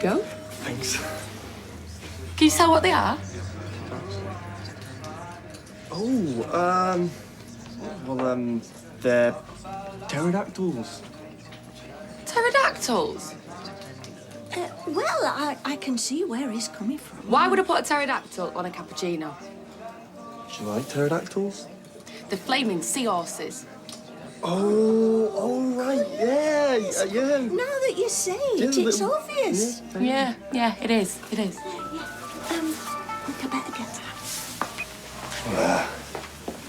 go. Thanks. Can you tell what they are? Oh, well, they're pterodactyls. Pterodactyls? Well, I can see where he's coming from. Why would I put a pterodactyl on a cappuccino? Do you like pterodactyls? The flaming seahorses. Oh, right, yeah. Now that you say it, it's obvious. Yeah, it is. It is. Look, I better get that.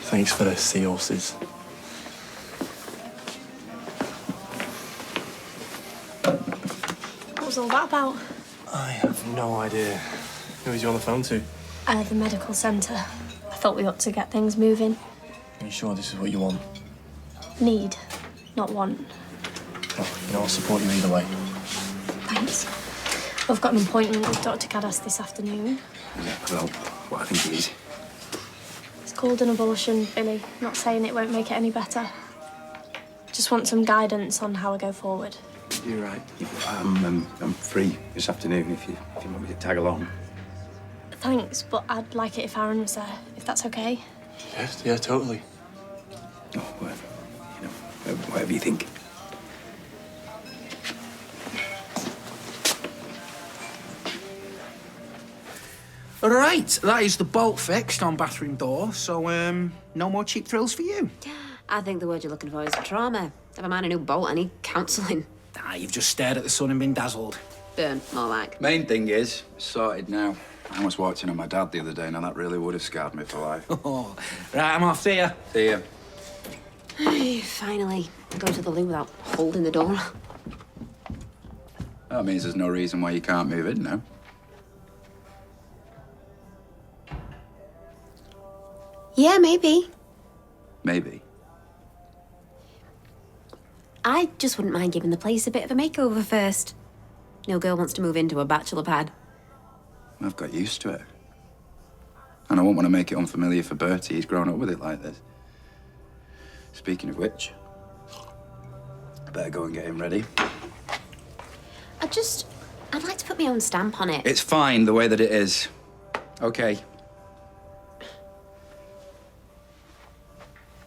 Thanks for the seahorses. What was all that about? I have no idea. Who was you on the phone to? The medical centre. I thought we ought to get things moving. Are you sure this is what you want? Need, not want. Oh, you know, I'll support you either way. Thanks. I've got an appointment with Dr. Cadas this afternoon. Yeah, well, what I think it is. It's called an abortion, Billy. Not saying it won't make it any better. Just want some guidance on how I go forward. You're right. I'm free this afternoon if you want me to tag along. Thanks, but I'd like it if Aaron was there, if that's okay. Yes, yeah, totally. Oh, whatever you think. All right, that is the bolt fixed on bathroom door, so, no more cheap thrills for you. I think the word you're looking for is trauma. Never mind a new bolt, I need counselling. You've just stared at the sun and been dazzled. Burn, more like. Main thing is, it's sorted now. I was watching on my dad the other day, and that really would have scarred me for life. Oh, right, I'm off there. See ya. Finally, go to the loo without holding the door. That means there's no reason why you can't move in now. Yeah, maybe. Maybe. I just wouldn't mind giving the place a bit of a makeover first. No girl wants to move into a bachelor pad. I've got used to it. And I won't want to make it unfamiliar for Bertie. He's grown up with it like this. Speaking of which, I better go and get him ready. I'd like to put my own stamp on it. It's fine the way that it is. Okay.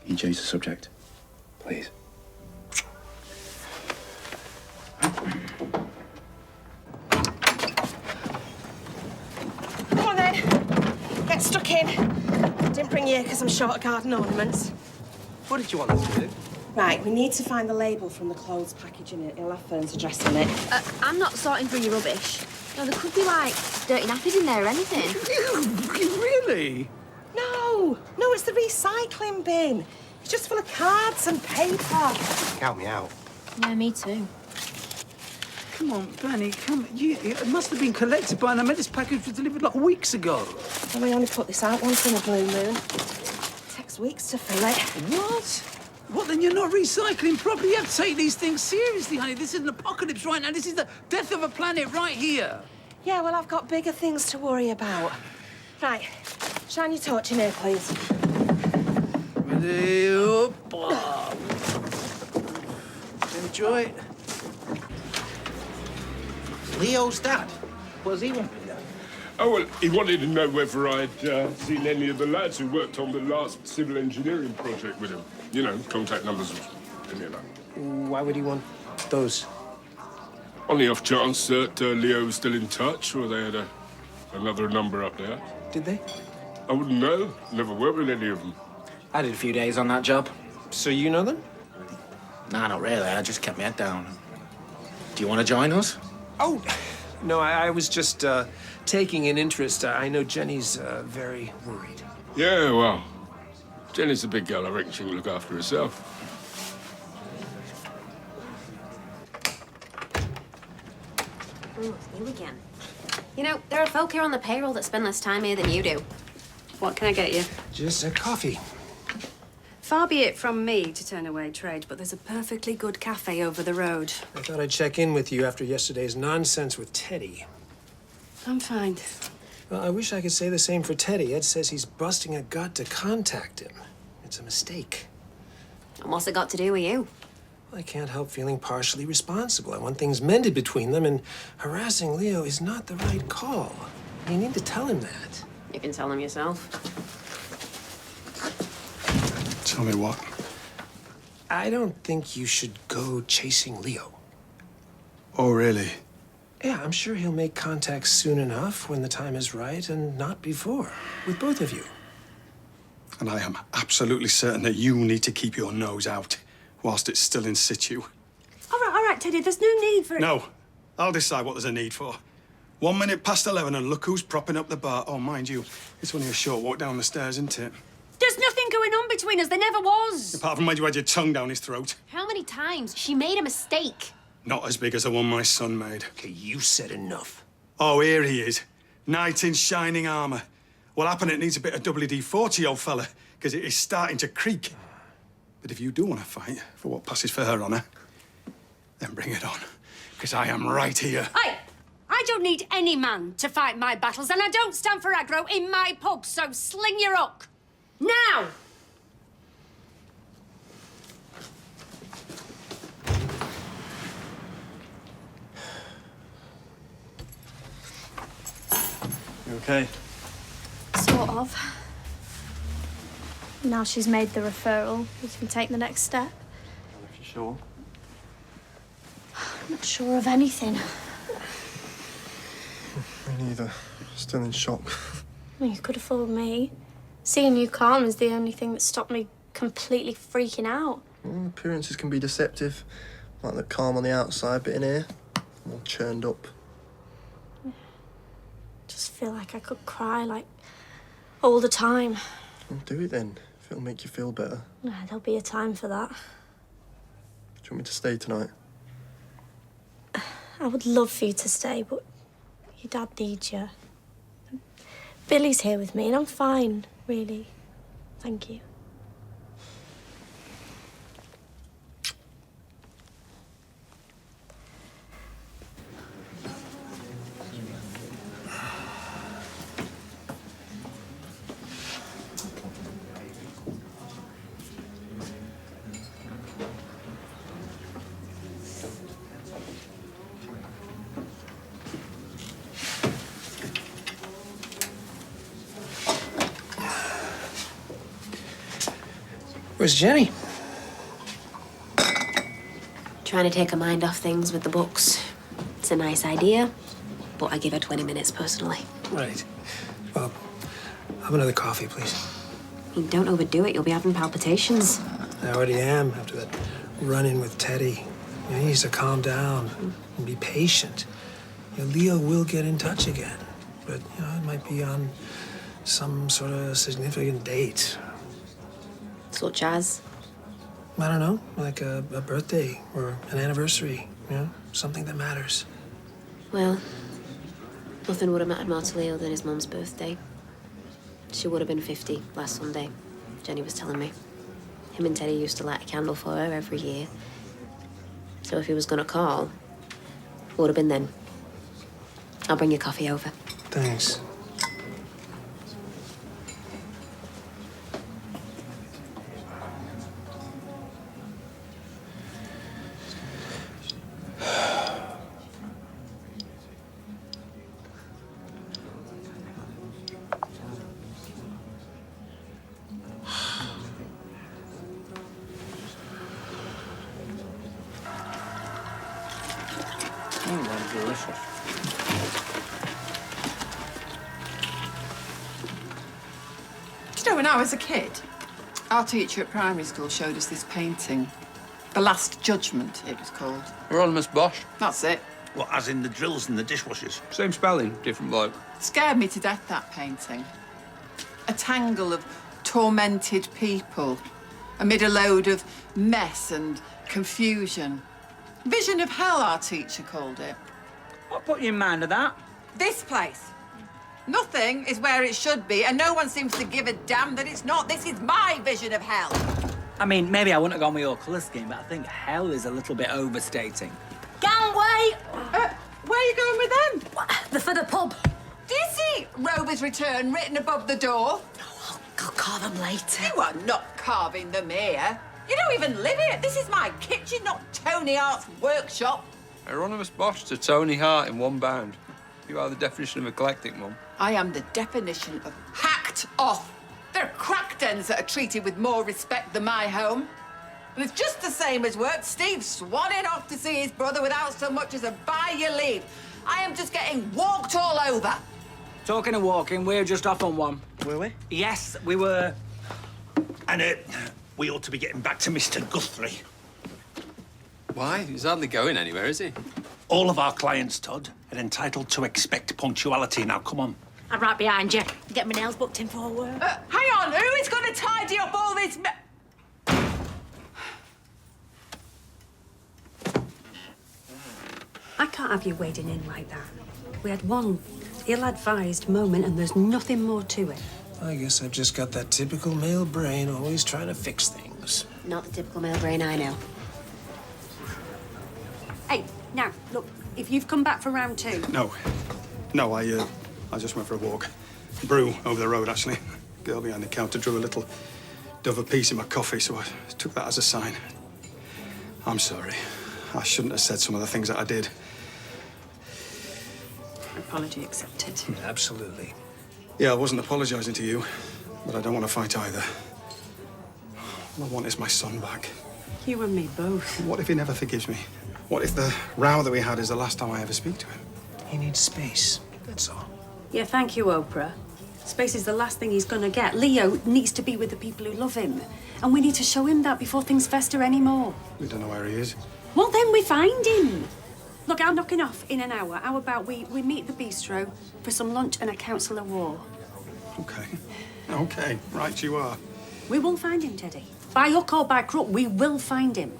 Can you change the subject, please? Come on then, get stuck in. Didn't bring you because I'm short of garden ornaments. What did you want us to do? Right, we need to find the label from the clothes package in it. It'll have Fern's address on it. I'm not sorting through your rubbish. No, there could be, like, dirty nappies in there or anything. Really? No, it's the recycling bin. It's just full of cards and paper. Count me out. Yeah, me too. Come on, Benny, come. It must have been collected by now. This package was delivered like weeks ago. And we only put this out once in a blue moon. It takes weeks to fill it. What? What, then you're not recycling properly? You have to take these things seriously, honey. This is an apocalypse right now. This is the death of a planet right here. Yeah, well, I've got bigger things to worry about. Right, shine your torch in here, please. Ready, up. Enjoy it. Leo's dad? What does he want with that? Oh, well, he wanted to know whether I'd seen any of the lads who worked on the last civil engineering project with him. You know, contact numbers, any of that. Why would he want those? On the off chance that Leo was still in touch, or they had another number up there. Did they? I wouldn't know. Never worked with any of them. I did a few days on that job. So you know them? Nah, not really. I just kept my head down. Do you want to join us? Oh, no, I was just taking an interest. I know Jenny's very worried. Yeah, well, Jenny's a big girl. I reckon she can look after herself. Oh, it's you again. You know, there are folk here on the payroll that spend less time here than you do. What can I get you? Just a coffee. Far be it from me to turn away trade, but there's a perfectly good cafe over the road. I thought I'd check in with you after yesterday's nonsense with Teddy. I'm fine. Well, I wish I could say the same for Teddy. Ed says he's busting a gut to contact him. It's a mistake. And what's it got to do with you? I can't help feeling partially responsible. I want things mended between them, and harassing Leo is not the right call. You need to tell him that. You can tell him yourself. Tell me what? I don't think you should go chasing Leo. Oh, really? Yeah, I'm sure he'll make contact soon enough when the time is right, and not before, with both of you. And I am absolutely certain that you need to keep your nose out whilst it's still in situ. All right, Teddy, there's no need for it. No, I'll decide what there's a need for. 1 minute past 11 and look who's propping up the bar. Oh, mind you, it's only a short walk down the stairs, isn't it? There's nothing going on between us. There never was. Apart from when you had your tongue down his throat. How many times? She made a mistake. Not as big as the one my son made. Okay, you said enough. Oh, here he is. Knight in shining armour. Well, happen it needs a bit of WD-40, old fella, because it is starting to creak. But if you do want to fight for what passes for her honour, then bring it on, because I am right here. I don't need any man to fight my battles, and I don't stand for aggro in my pub, so sling your hook. Now! You okay? Sort of. Now she's made the referral, we can take the next step. If you're sure. I'm not sure of anything. Me neither. Still in shock. I mean, you could have fooled me. Seeing you calm is the only thing that stopped me completely freaking out. Well, appearances can be deceptive. Like the calm on the outside, but in here, I'm all churned up. Just feel like I could cry, like, all the time. Well, do it then, if it'll make you feel better. Nah, there'll be a time for that. Do you want me to stay tonight? I would love for you to stay, but your dad needs you. Billy's here with me, and I'm fine, really. Thank you. Where's Jenny? Trying to take her mind off things with the books. It's a nice idea, but I give her 20 minutes personally. Right. Well, have another coffee, please. I mean, don't overdo it. You'll be having palpitations. I already am after that run-in with Teddy. You know, he needs to calm down and be patient. You know, Leo will get in touch again, but, you know, it might be on some sort of significant date. Such as? I don't know, like a birthday or an anniversary, you know, something that matters. Well, nothing would have mattered more to Leo than his mum's birthday. She would have been 50 last Sunday, Jenny was telling me. Him and Teddy used to light a candle for her every year. So if he was gonna call, it would have been then. I'll bring your coffee over. Thanks. Do you know, when I was a kid, our teacher at primary school showed us this painting. The Last Judgment, it was called. Hieronymus Bosch. That's it. What, as in the drills and the dishwashers? Same spelling, different bloke. Scared me to death, that painting. A tangle of tormented people amid a load of mess and confusion. Vision of hell, our teacher called it. What put you in mind of that? This place. Nothing is where it should be, and no one seems to give a damn that it's not. This is my vision of hell. I mean, maybe I wouldn't have gone with your colour scheme, but I think hell is a little bit overstating. Gangway! Where are you going with them? For the pub. Do you see Rover's Return written above the door? I'll carve them later. You are not carving them here. You don't even live here. This is my kitchen, not Tony Hart's workshop. Hieronymus Bosch to Tony Hart in one bound. You are the definition of eclectic, Mum. I am the definition of hacked off. There are crack dens that are treated with more respect than my home. And it's just the same as work. Steve swanning off to see his brother without so much as a by your leave. I am just getting walked all over. Talking of walking, we're just off on one. Were we? Yes, we were. And we ought to be getting back to Mr. Guthrie. Why? He's hardly going anywhere, is he? All of our clients, Todd, are entitled to expect punctuality. Now, come on. I'm right behind you. Get my nails booked in for work. Hang on, who is going to tidy up all this I can't have you wading in like that. We had one ill-advised moment and there's nothing more to it. I guess I've just got that typical male brain, always trying to fix things. Not the typical male brain I know. Hey, now, look, if you've come back for round two... No, I just went for a walk. Brew over the road, actually. Girl behind the counter drew a little Dover piece in my coffee, so I took that as a sign. I'm sorry. I shouldn't have said some of the things that I did. Apology accepted. Absolutely. Yeah, I wasn't apologising to you, but I don't want to fight either. All I want is my son back. You and me both. What if he never forgives me? What if the row that we had is the last time I ever speak to him? He needs space, that's all. Yeah, thank you, Oprah. Space is the last thing he's gonna get. Leo needs to be with the people who love him. And we need to show him that before things fester anymore. We don't know where he is. Well, then we find him. Look, I'm knocking off in an hour. How about we meet at the bistro for some lunch and a council of war? Okay. Okay, right you are. We will find him, Teddy. By hook or by crook, we will find him.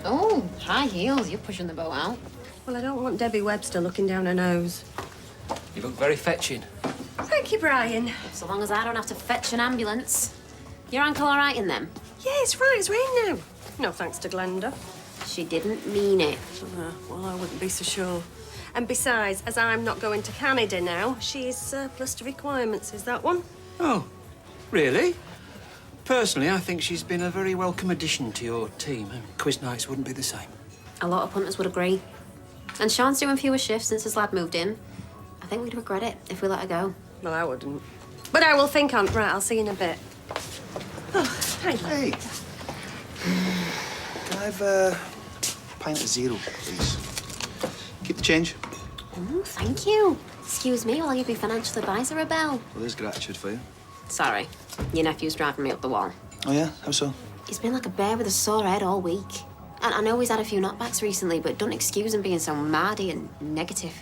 Oh, high heels. You're pushing the boat out. Well, I don't want Debbie Webster looking down her nose. You look very fetching. Thank you, Brian. So long as I don't have to fetch an ambulance. Your ankle all right in them? Yeah, it's right. It's rain now. No thanks to Glenda. She didn't mean it. Well, I wouldn't be so sure. And besides, as I'm not going to Canada now, she is surplus to requirements. Is that one? Oh, really? Personally, I think she's been a very welcome addition to your team. Quiz nights wouldn't be the same. A lot of punters would agree. And Sean's doing fewer shifts since his lad moved in. I think we'd regret it if we let her go. Well, I wouldn't. But I will think on. Right, I'll see you in a bit. Oh, hi. Hey. Can I have a pint of zero, please? Keep the change. Oh, thank you. Excuse me while I give your financial advisor a bell. Well, there's gratitude for you. Sorry. Your nephew's driving me up the wall. Oh, yeah? How so? He's been like a bear with a sore head all week. And I know he's had a few knockbacks recently, but don't excuse him being so mardy and negative.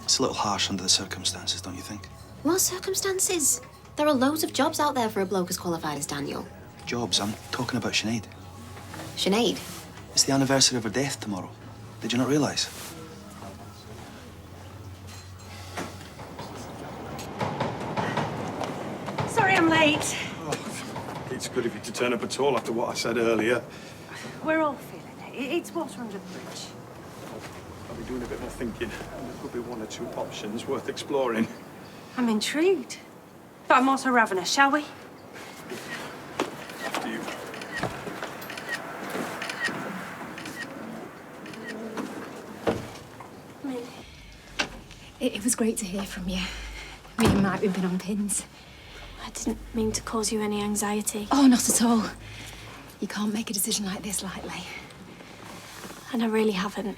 It's a little harsh under the circumstances, don't you think? What circumstances? There are loads of jobs out there for a bloke as qualified as Daniel. Jobs? I'm talking about Sinead. Sinead? It's the anniversary of her death tomorrow. Did you not realise? Sorry I'm late. Oh, it's good of you to turn up at all after what I said earlier. We're all feeling it. It's water under the bridge. I'll be doing a bit more thinking, and there could be one or two options worth exploring. I'm intrigued. But I'm also ravenous, shall we? After you. It was great to hear from you. Me and Mike, we've been on pins. I didn't mean to cause you any anxiety. Oh, not at all. You can't make a decision like this lightly. And I really haven't.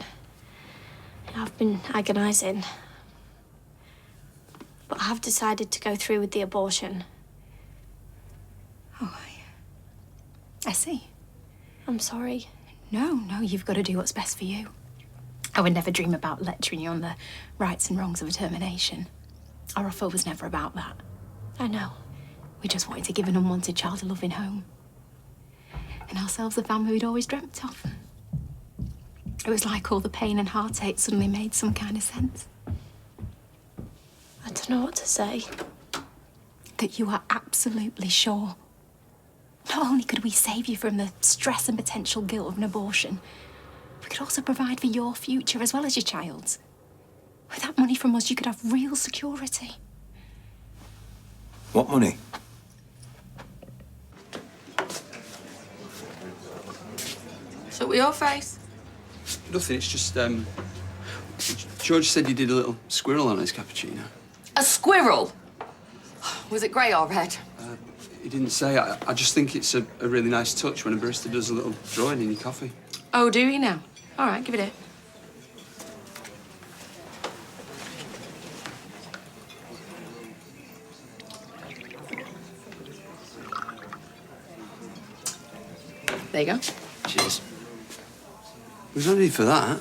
I've been agonising. But I have decided to go through with the abortion. Oh, I see. I'm sorry. No, you've got to do what's best for you. I would never dream about lecturing you on the rights and wrongs of a termination. Our offer was never about that. I know. We just wanted to give an unwanted child a loving home. And ourselves the family we'd always dreamt of. It was like all the pain and heartache suddenly made some kind of sense. I don't know what to say. That you are absolutely sure Not only could we save you from the stress and potential guilt of an abortion, we could also provide for your future as well as your child's. With that money from us, you could have real security. What money? So with your face? Nothing, it's just, George said you did a little squirrel on his cappuccino. A squirrel? Was it grey or red? He didn't say. I just think it's a really nice touch when a barista does a little drawing in your coffee. Oh, do you now? All right, give it here. There you go. Cheers. There's no need for that.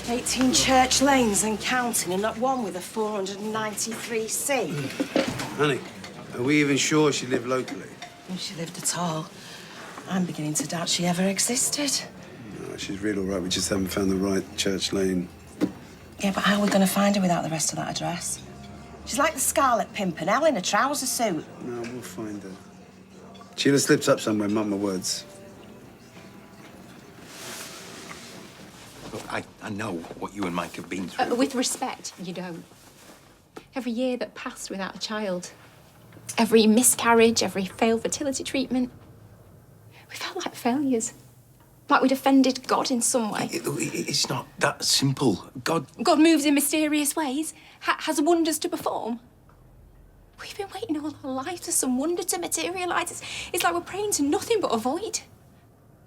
18 church lanes and counting, and not one with a 493C. Honey, are we even sure she lived locally? If she lived at all, I'm beginning to doubt she ever existed. No, she's real all right. We just haven't found the right church lane. Yeah, but how are we going to find her without the rest of that address? She's like the Scarlet Pimpernel in a trouser suit. No, we'll find her. She'll have slipped up somewhere, mark my words. Look, I know what you and Mike have been through. With respect, you don't. Every year that passed without a child, every miscarriage, every failed fertility treatment, we felt like failures. Like we'd offended God in some way. It's not that simple. God moves in mysterious ways, has wonders to perform. We've been waiting all our lives for some wonder to materialise. It's like we're praying to nothing but a void.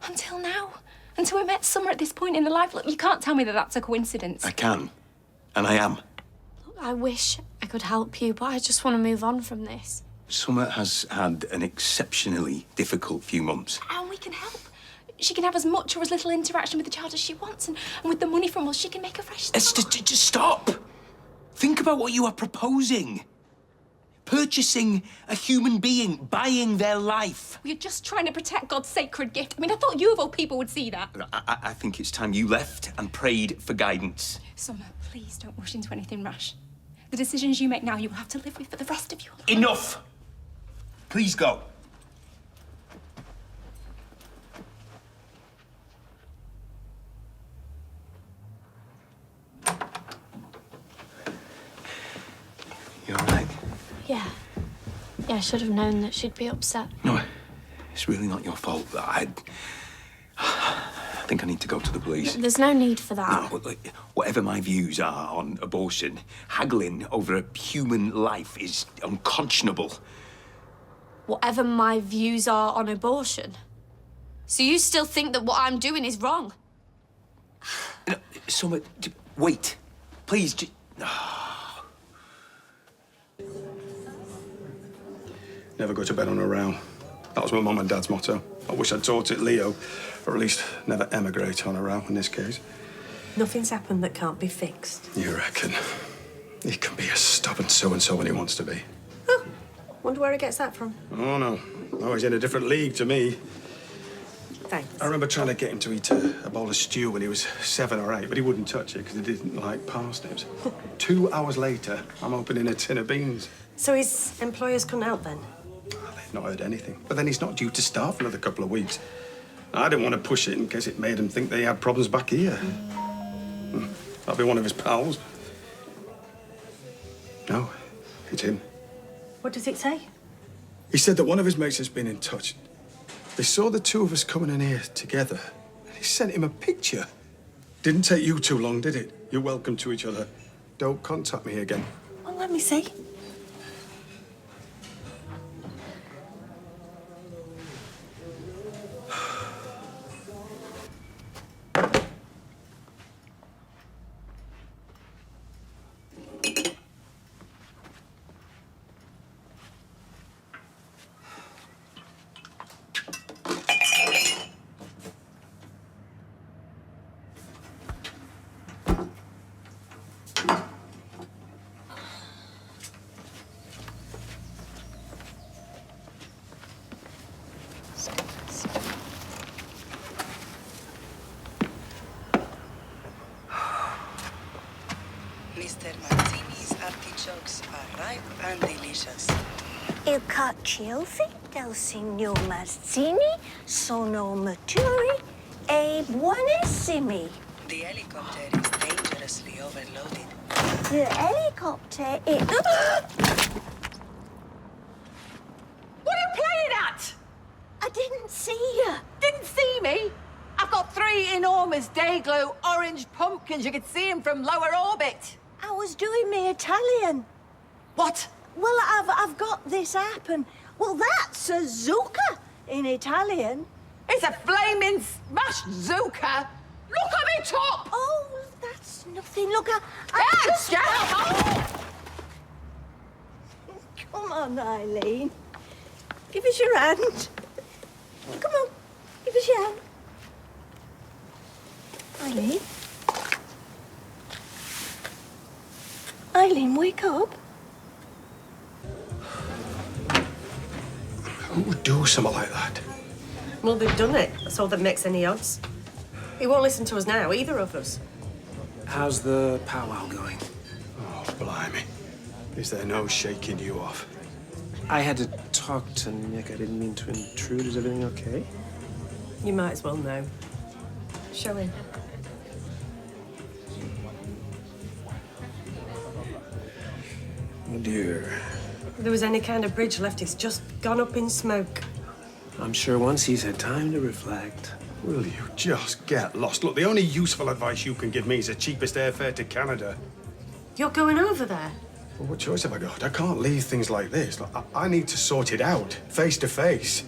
Until now. Until we met Summer at this point in her life. Look, you can't tell me that that's a coincidence. I can, and I am. Look, I wish I could help you, but I just want to move on from this. Summer has had an exceptionally difficult few months. And we can help. She can have as much or as little interaction with the child as she wants, and with the money from us, she can make a fresh start. Just stop. Think about what you are proposing. Purchasing a human being, buying their life. We're just trying to protect God's sacred gift. I mean, I thought you of all people would see that. I think it's time you left and prayed for guidance. Summer, please don't rush into anything rash. The decisions you make now, you will have to live with for the rest of your life. Enough! Please go. You all right? Yeah. Yeah, I should have known that she'd be upset. No, it's really not your fault. I think I need to go to the police. There's no need for that. No, look, whatever my views are on abortion, haggling over a human life is unconscionable. Whatever my views are on abortion. So you still think that what I'm doing is wrong? No, Summer, wait. Please, Never go to bed on a row. That was my mum and dad's motto. I wish I'd taught it Leo, or at least never emigrate on a row in this case. Nothing's happened that can't be fixed. You reckon? He can be a stubborn so-and-so when he wants to be. Wonder where he gets that from. Oh, no. Oh, he's in a different league to me. Thanks. I remember trying to get him to eat a bowl of stew when he was 7 or 8, but he wouldn't touch it because he didn't like parsnips. 2 hours later, I'm opening a tin of beans. So his employers couldn't help then? They've not heard anything. But then he's not due to start for another couple of weeks. I didn't want to push it in case it made him think they had problems back here. I'll be one of his pals. No, it's him. What does it say? He said that one of his mates has been in touch. They saw the two of us coming in here together, and he sent him a picture. Didn't take you too long, did it? You're welcome to each other. Don't contact me again. Well, let me see. Mr. Martini's artichokes are ripe and delicious. Il carciofi del signor Mazzini sono maturi e buonissimi. The helicopter is dangerously overloaded. The helicopter is... What are you playing at? I didn't see you. Didn't see me? I've got 3 enormous day-glow orange pumpkins. You could see them from lower orbit. I was doing my Italian. What? Well, I've got this app and... Well, that's a zucca in Italian. It's a flaming smash zucca. Look at me top! Oh, that's nothing. Look, I just... Come on, Eileen. Give us your hand. Come on, give us your hand. Eileen? Eileen, wake up. Who would do something like that? Well, they've done it. That's all that makes any odds. He won't listen to us now, either of us. How's the powwow going? Oh, blimey. Is there no shaking you off? I had to talk to Nick. I didn't mean to intrude. Is everything okay? You might as well know. Show him. Oh, dear. If there was any kind of bridge left, it's just gone up in smoke. I'm sure once he's had time to reflect. Will you just get lost? Look, the only useful advice you can give me is the cheapest airfare to Canada. You're going over there? Well, what choice have I got? I can't leave things like this. Look, I need to sort it out, face to face.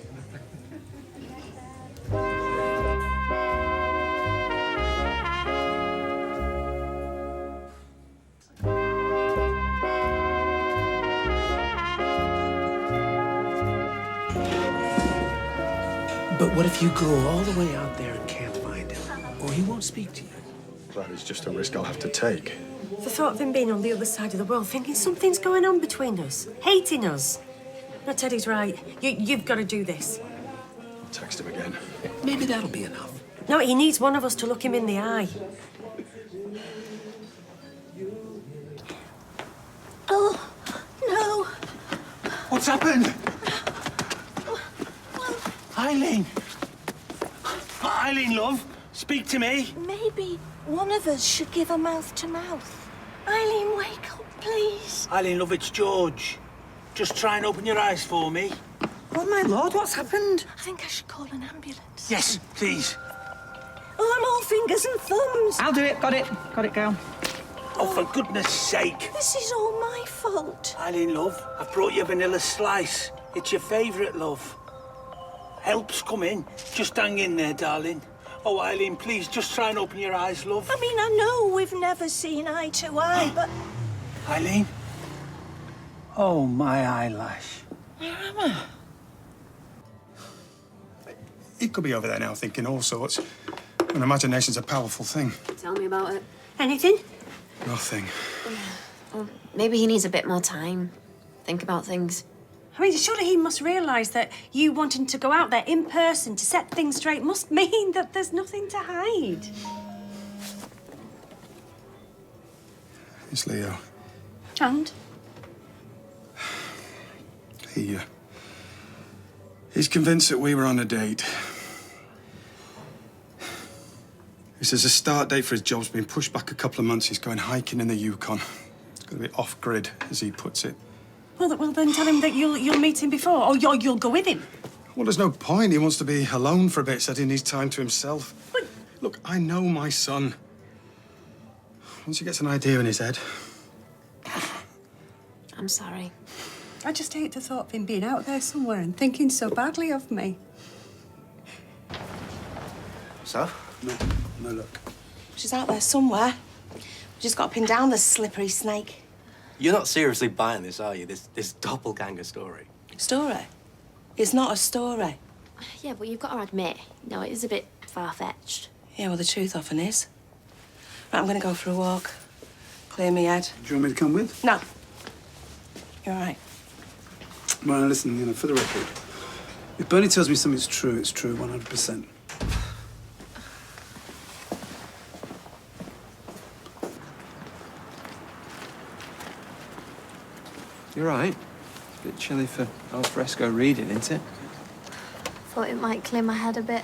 But what if you go all the way out there and can't find him? Or he won't speak to you? That is just a risk I'll have to take. The thought of him being on the other side of the world, thinking something's going on between us, hating us. No, Teddy's right. You've got to do this. I'll text him again. Maybe that'll be enough. No, he needs one of us to look him in the eye. Oh, no. What's happened? Eileen! Eileen, love, speak to me. Maybe one of us should give a mouth to mouth. Eileen, wake up, please. Eileen, love, it's George. Just try and open your eyes for me. Oh, my Lord, what's happened? I think I should call an ambulance. Yes, please. Oh, I'm all fingers and thumbs. I'll do it. Got it. Got it, girl. Oh, for goodness sake. This is all my fault. Eileen, love, I've brought you a vanilla slice. It's your favourite, love. Help's coming. Just hang in there, darling. Oh, Eileen, please, just try and open your eyes, love. I mean, I know we've never seen eye to eye, but... Eileen? Oh, my eyelash. Where am I? He could be over there now thinking all sorts. An imagination's a powerful thing. Tell me about it. Anything? Nothing. Well, maybe he needs a bit more time. Think about things. I mean, surely he must realise that you wanting to go out there in person to set things straight must mean that there's nothing to hide. It's Leo. And? He's convinced that we were on a date. He says the start date for his job's been pushed back a couple of months. He's going hiking in the Yukon. It's going to be off-grid, as he puts it. Well, then tell him that you'll meet him before, or you'll go with him. Well, there's no point. He wants to be alone for a bit, said he needs time to himself. But... Look, I know my son. Once he gets an idea in his head... I'm sorry. I just hate the thought of him being out there somewhere and thinking so badly of me. So? No look. She's out there somewhere. We just got to pin down the slippery snake. You're not seriously buying this, are you? This doppelganger story? Story? It's not a story. Yeah, but you've got to admit, no, it is a bit far-fetched. Yeah, well, the truth often is. Right, I'm going to go for a walk. Clear me head. Do you want me to come with? No. You're all right. Well, listen, for the record, if Bernie tells me something's true, it's true 100%. You're right. bit chilly for al fresco reading, isn't it? Thought it might clear my head a bit.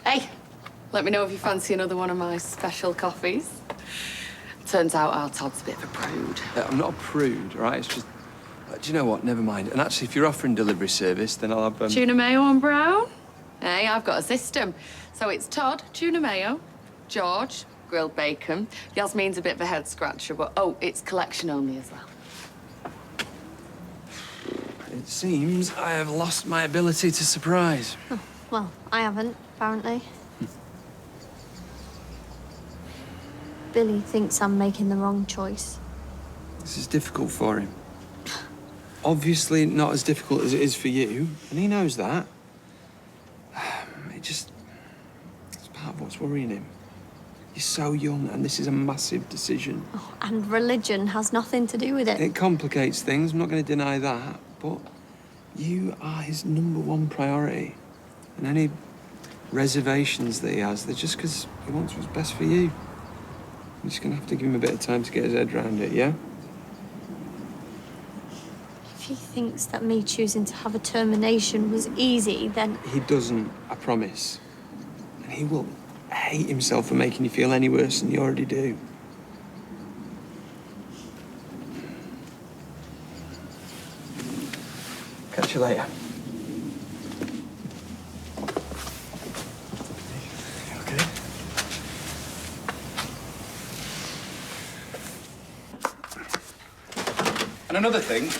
Hey, let me know if you fancy another one of my special coffees. Turns out our Todd's a bit of a prude. I'm not a prude, all right? It's just... do you know what? Never mind. And actually, if you're offering delivery service, then I'll have... Tuna mayo on brown? Hey, I've got a system. So it's Todd, tuna mayo, George, grilled bacon. Yasmin's a bit of a head scratcher, but oh, it's collection only as well. It seems I have lost my ability to surprise. Oh, well, I haven't, apparently. Billy thinks I'm making the wrong choice. This is difficult for him. Obviously not as difficult as it is for you, and he knows that. It's part of what's worrying him. You're so young, and this is a massive decision. Oh, and religion has nothing to do with it. It complicates things, I'm not going to deny that, but you are his #1 priority. And any reservations that he has, they're just because he wants what's best for you. You're just going to have to give him a bit of time to get his head around it, yeah? If he thinks that me choosing to have a termination was easy, then... He doesn't, I promise. And he will hate himself for making you feel any worse than you already do. Catch you later. Okay. And another thing,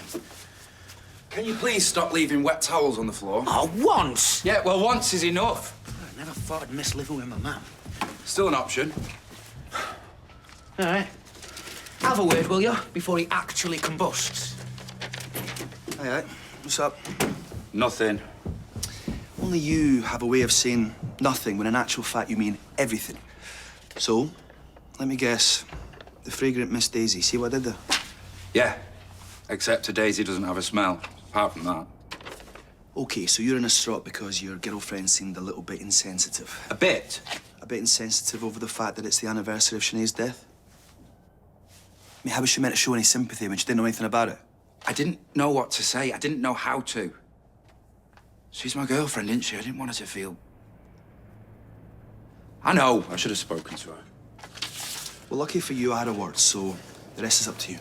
can you please stop leaving wet towels on the floor? Oh, once? Yeah, well, once is enough. I never thought I'd miss living with my mum. Still an option. All right. Have a word, will you, before he actually combusts? Hey, what's up? Nothing. Only you have a way of saying nothing when in actual fact you mean everything. So, let me guess. The fragrant Miss Daisy, see what I did there? Yeah, except a daisy doesn't have a smell, apart from that. Okay, so you're in a strop because your girlfriend seemed a little bit insensitive. A bit? A bit insensitive over the fact that it's the anniversary of Sinead's death? I mean, how was she meant to show any sympathy when she didn't know anything about it? I didn't know what to say. I didn't know how to. She's my girlfriend, isn't she? I didn't want her to feel... I know. I should have spoken to her. Well, lucky for you, I had a word, so the rest is up to you.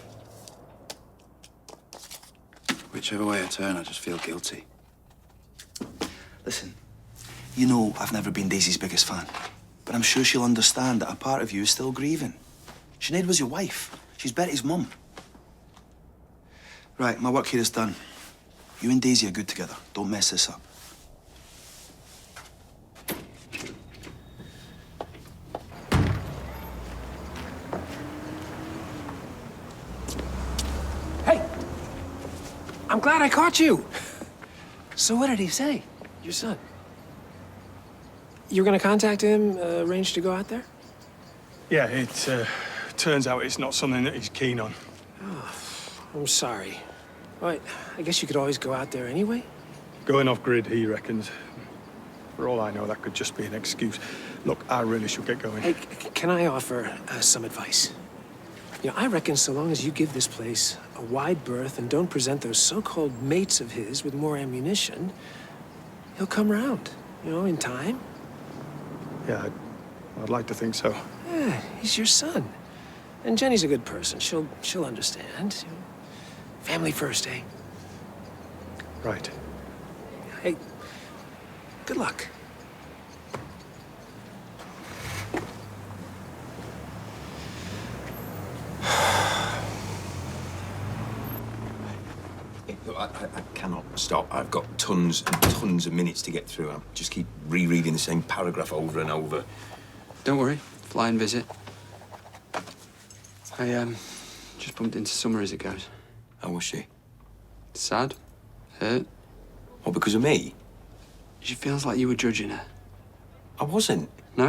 Whichever way I turn, I just feel guilty. Listen, you know I've never been Daisy's biggest fan, but I'm sure she'll understand that a part of you is still grieving. Sinead was your wife. She's Betty's mum. Right, my work here is done. You and Daisy are good together. Don't mess this up. Hey! I'm glad I caught you. So what did he say? Your son? You were gonna contact him, arrange to go out there? Yeah, it turns out it's not something that he's keen on. Oh, I'm sorry. Well, I guess you could always go out there anyway? Going off grid, he reckons. For all I know, that could just be an excuse. Look, I really should get going. Hey, can I offer some advice? You know, I reckon so long as you give this place a wide berth and don't present those so-called mates of his with more ammunition, he'll come round, you know, in time. Yeah, I'd like to think so. Yeah, he's your son. And Jenny's a good person. She'll understand. You know, family first, eh? Right. Hey, good luck. Look, I cannot stop. I've got tons and tons of minutes to get through. I just keep rereading the same paragraph over and over. Don't worry, flying visit. I just bumped into Summer as it goes. How was she? Sad, hurt. What, because of me? She feels like you were judging her. I wasn't. No?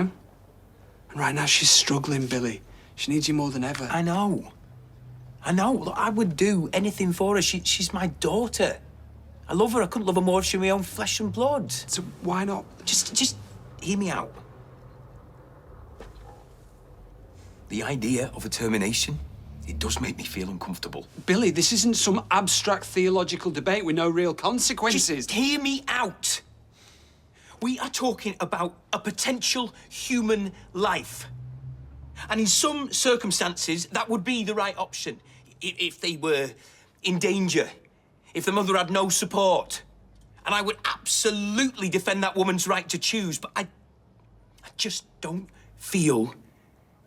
And right now she's struggling, Billy. She needs you more than ever. I know. I know. Look, I would do anything for her. She's my daughter. I love her. I couldn't love her more if she were my own flesh and blood. So why not? Just hear me out. The idea of a termination it does make me feel uncomfortable. Billy, this isn't some abstract theological debate with no real consequences. Just hear me out. We are talking about a potential human life. And in some circumstances, that would be the right option. If they were in danger, if the mother had no support. And I would absolutely defend that woman's right to choose, but I just don't feel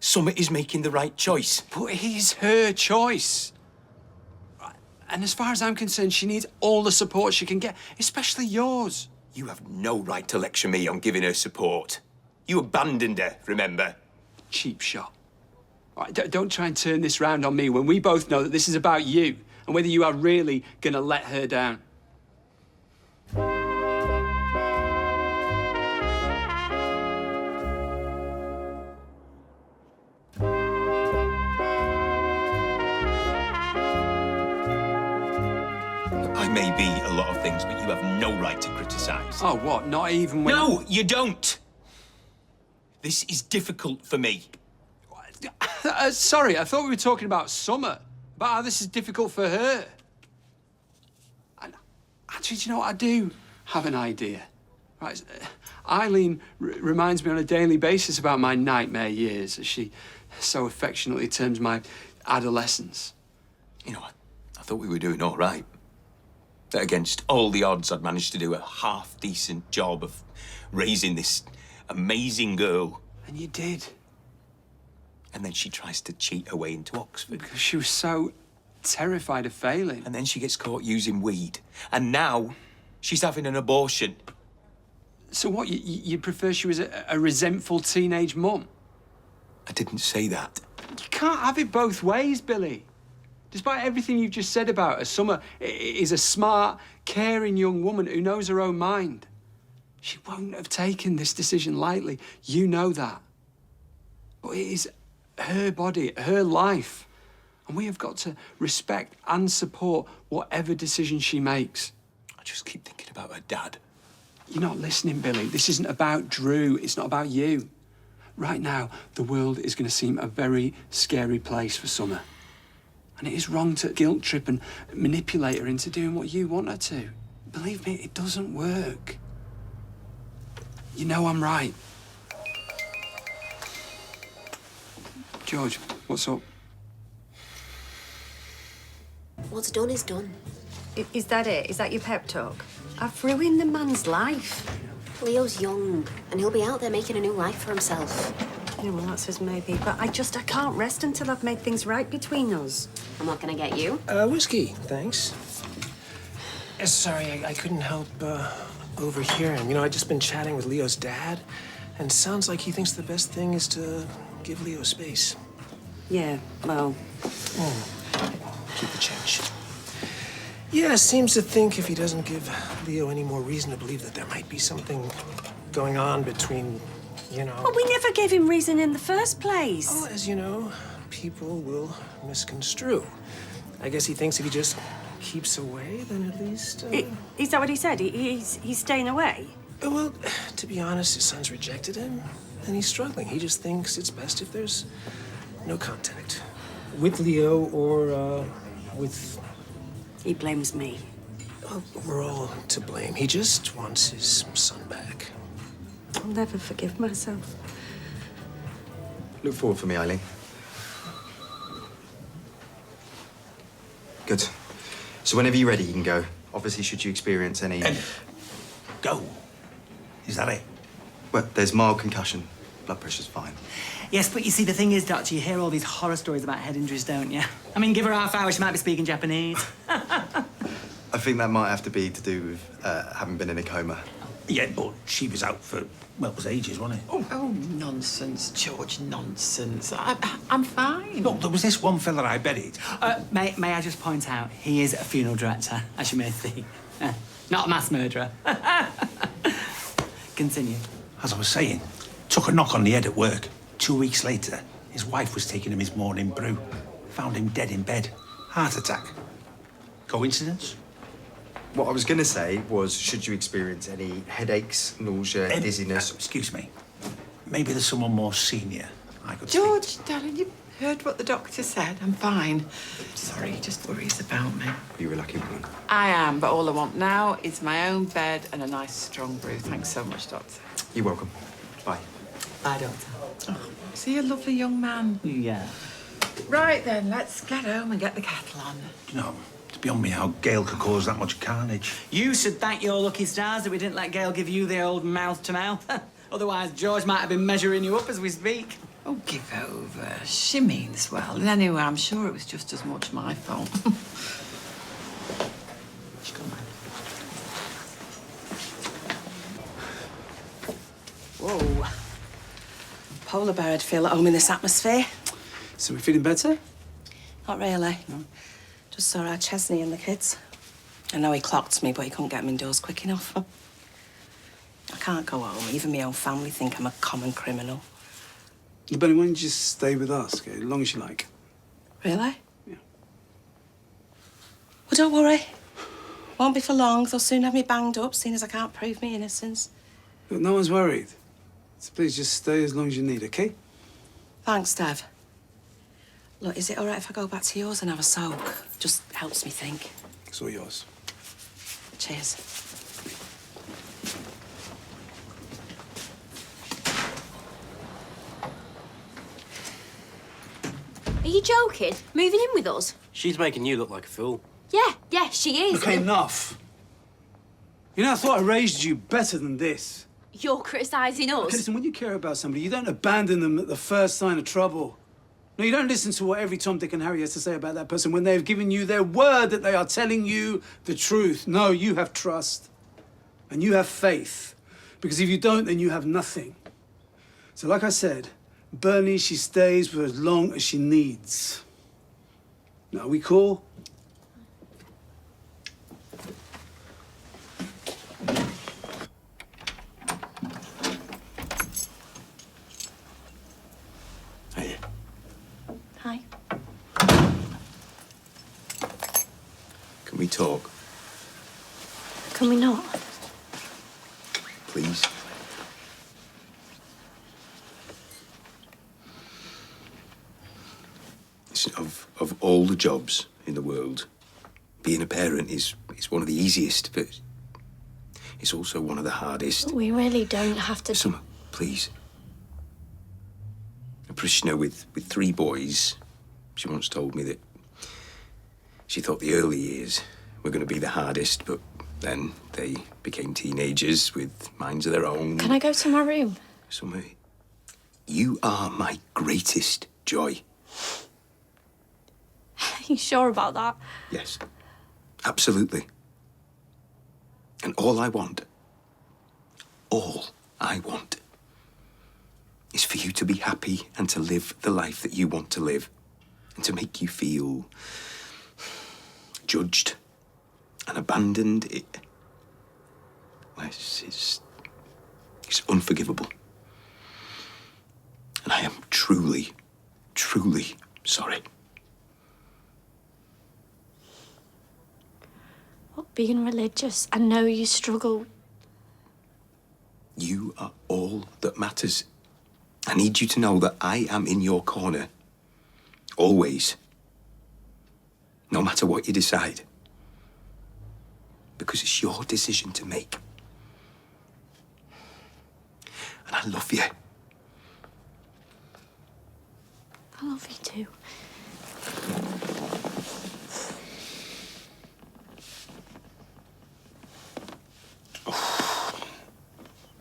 Summer is making the right choice. But it is her choice. And as far as I'm concerned, she needs all the support she can get, especially yours. You have no right to lecture me on giving her support. You abandoned her, remember? Cheap shot. All right, don't try and turn this round on me when we both know that this is about you and whether you are really going to let her down. I may be a lot of things, but you have no right to criticise. Oh, what? Not even when... No, you don't! This is difficult for me. Sorry, I thought we were talking about Summer, about how this is difficult for her. And actually, do you know what? I do have an idea. Right? Eileen reminds me on a daily basis about my nightmare years, as she so affectionately terms my adolescence. You know, I thought we were doing all right. That against all the odds, I'd managed to do a half-decent job of raising this amazing girl. And you did. And then she tries to cheat her way into Oxford. Because she was so terrified of failing. And then she gets caught using weed. And now she's having an abortion. So what, you prefer she was a resentful teenage mum? I didn't say that. You can't have it both ways, Billy. Despite everything you've just said about her, Summer is a smart, caring young woman who knows her own mind. She won't have taken this decision lightly. You know that. But it is her body, her life. And we have got to respect and support whatever decision she makes. I just keep thinking about her dad. You're not listening, Billy. This isn't about Drew. It's not about you. Right now, the world is going to seem a very scary place for Summer. And it is wrong to guilt trip and manipulate her into doing what you want her to. Believe me, it doesn't work. You know I'm right. George, what's up? What's done is done. Is that it? Is that your pep talk? I've ruined the man's life. Leo's young, and he'll be out there making a new life for himself. Yeah, well, that's his maybe. But I can't rest until I've made things right between us. I'm not gonna get you. Whiskey, thanks. Sorry, I couldn't help overhear him. You know, I'd just been chatting with Leo's dad, and it sounds like he thinks the best thing is to give Leo space. Yeah, well... Keep the change. Yeah, seems to think if he doesn't give Leo any more reason to believe that there might be something going on between, you know... But we never gave him reason in the first place. Oh, as you know, people will misconstrue. I guess he thinks if he just keeps away, then at least... Is that what he said? He's staying away? Well, to be honest, his son's rejected him, and he's struggling. He just thinks it's best if there's no contact. With Leo or, with... He blames me. Oh, we're all to blame. He just wants his son back. I'll never forgive myself. Look forward for me, Eileen. Good. So whenever you're ready, you can go. Obviously, should you experience any... Go? Is that it? Well, there's mild concussion. Blood pressure's fine. Yes, but you see, the thing is, Doctor, you hear all these horror stories about head injuries, don't you? I mean, give her half hour, she might be speaking Japanese. I think that might have to be to do with having been in a coma. Yeah, but she was out for, well, it was ages, wasn't it? Oh, nonsense, George, nonsense. I'm fine. Look, there was this one fella I buried. May I just point out, he is a funeral director, as you may see. Not a mass murderer. Continue. As I was saying, took a knock on the head at work. 2 weeks later, his wife was taking him his morning brew. Found him dead in bed. Heart attack. Coincidence? What I was going to say was, should you experience any headaches, nausea, dizziness... excuse me. Maybe there's someone more senior I could George, darling, you heard what the doctor said. I'm fine. Sorry, he just worries about me. Are you lacking blood? I am, but all I want now is my own bed and a nice strong brew. Thanks so much, Doctor. You're welcome. Bye. Bye, Doctor. Oh, is he a lovely young man? Yeah. Right then, let's get home and get the kettle on. You know, it's beyond me how Gail could cause that much carnage. You should thank your lucky stars that we didn't let Gail give you the old mouth-to-mouth. Otherwise, George might have been measuring you up as we speak. Oh, give over. She means well. And anyway, I'm sure it was just as much my fault. Whoa. Polar bear would feel at home in this atmosphere. So we feeling better? Not really. No. Just saw our Chesney and the kids. I know he clocked me, but he couldn't get me indoors quick enough. I can't go home. Even my own family think I'm a common criminal. Benny, why don't you just stay with us, okay? As long as you like. Really? Yeah. Well, don't worry. Won't be for long. They'll soon have me banged up, seeing as I can't prove my innocence. Look, no one's worried. So please just stay as long as you need, okay? Thanks, Dev. Look, is it all right if I go back to yours and have a soak? Just helps me think. It's all yours. Cheers. Are you joking? Moving in with us? She's making you look like a fool. Yeah, she is. Okay, enough. You know, I thought I raised you better than this. You're criticising us? Okay, listen, when you care about somebody, you don't abandon them at the first sign of trouble. No, you don't listen to what every Tom, Dick and Harry has to say about that person when they've given you their word that they are telling you the truth. No, you have trust. And you have faith. Because if you don't, then you have nothing. So like I said, Bernie, she stays for as long as she needs. Now, are we cool? Hey. Hi. Can we talk, Can we not? please? Listen, of all the jobs in the world, being a parent is one of the easiest, but it's also one of the hardest. We really don't have to... Summer, please. A parishioner with 3 boys, she once told me that she thought the early years were going to be the hardest, but then they became teenagers with minds of their own. Can I go to my room? Summer, you are my greatest joy. Are you sure about that? Yes, absolutely. And all I want is for you to be happy and to live the life that you want to live and to make you feel judged and abandoned. It's unforgivable. And I am truly, truly sorry. What, being religious? I know you struggle. You are all that matters. I need you to know that I am in your corner. Always. No matter what you decide. Because it's your decision to make. And I love you. I love you too.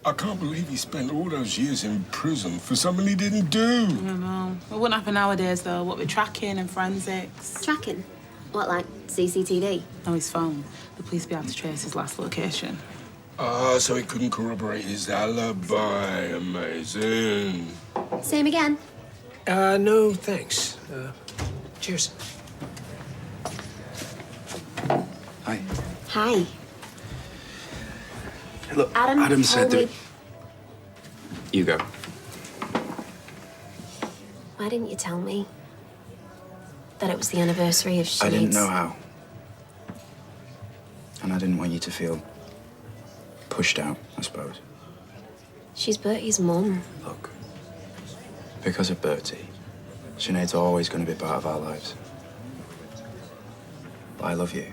I can't believe he spent all those years in prison for something he didn't do. I know. It wouldn't happen nowadays, though. What with tracking and forensics. Tracking? What, like CCTV? No, his phone. The police be able to trace his last location. Ah, so he couldn't corroborate his alibi. Amazing. Same again? No, thanks. Cheers. Hi. Hi. Look, Adam said told that... You go. Why didn't you tell me that it was the anniversary of Sinead's? I didn't know how. And I didn't want you to feel pushed out, I suppose. She's Bertie's mum. Look, because of Bertie, Sinead's always going to be part of our lives. But I love you.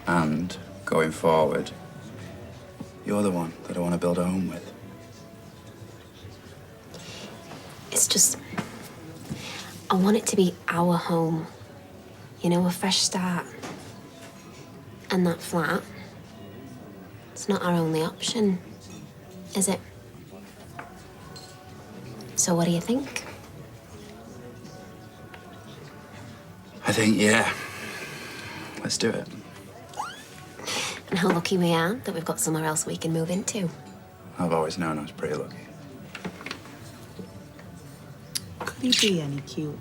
And going forward, you're the one that I want to build a home with. It's just, I want it to be our home. You know, a fresh start. And that flat, it's not our only option, is it? So what do you think? I think, yeah. Let's do it. And how lucky we are that we've got somewhere else we can move into. I've always known I was pretty lucky. Could he be any cuter?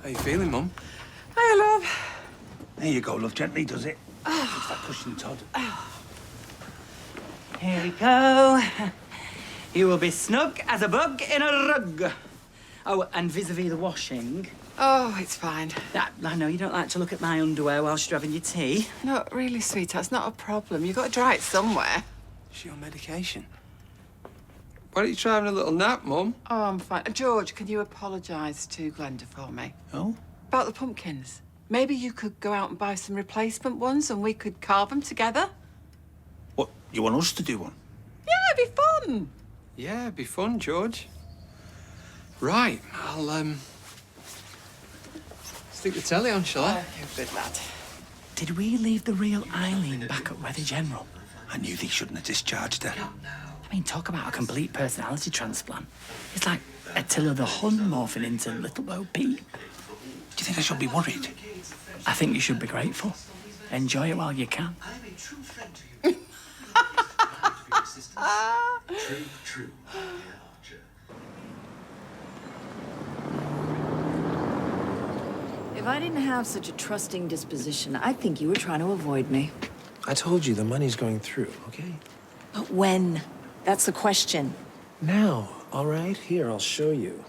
How you feeling, Mum? Hiya, love. There you go, love. Gently does it. It's that cushion, Todd. Here we go. You will be snug as a bug in a rug. Oh, and vis-a-vis the washing. Oh, it's fine. I know you don't like to look at my underwear whilst you're having your tea. No, really, sweetheart, it's not a problem. You've got to dry it somewhere. Is she on medication? Why don't you try having a little nap, Mum? Oh, I'm fine. George, can you apologise to Glenda for me? Oh? About the pumpkins. Maybe you could go out and buy some replacement ones and we could carve them together? What, you want us to do one? Yeah, it'd be fun. Yeah, it'd be fun, George. Right, I'll, stick the telly on, shall I? You good lad. Did we leave the real Eileen back at Weather General? I knew they shouldn't have discharged her. I mean, talk about a complete personality transplant. It's like Attila the Hun morphing into Little Bo Peep. Do you think I should be worried? I think you should be grateful. Enjoy it while you can. True. If I didn't have such a trusting disposition, I'd think you were trying to avoid me. I told you the money's going through, okay? But when? That's the question. Now, all right? Here, I'll show you.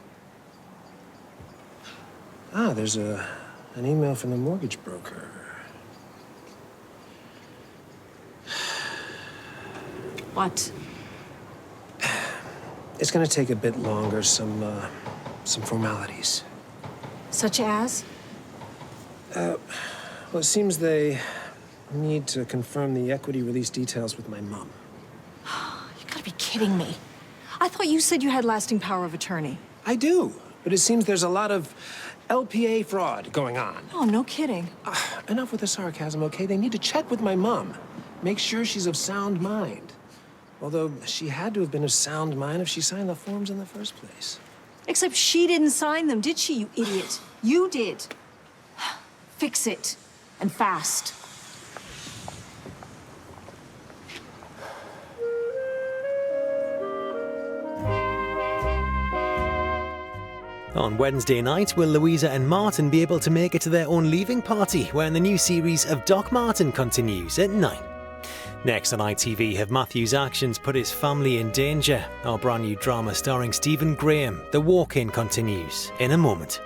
Ah, there's an email from the mortgage broker. What? It's gonna take a bit longer, some formalities. Such as? Well, it seems they need to confirm the equity release details with my mom. You gotta be kidding me. I thought you said you had lasting power of attorney. I do, but it seems there's a lot of LPA fraud going on. Oh, no kidding. Enough with the sarcasm, okay? They need to check with my mom. Make sure she's of sound mind. Although she had to have been of sound mind if she signed the forms in the first place. Except she didn't sign them, did she, you idiot? You did. Fix it. And fast. On Wednesday night, will Louisa and Martin be able to make it to their own leaving party when the new series of Doc Martin continues at 9? Next on ITV, have Matthew's actions put his family in danger? Our brand new drama starring Stephen Graham, The Walk-In, continues in a moment.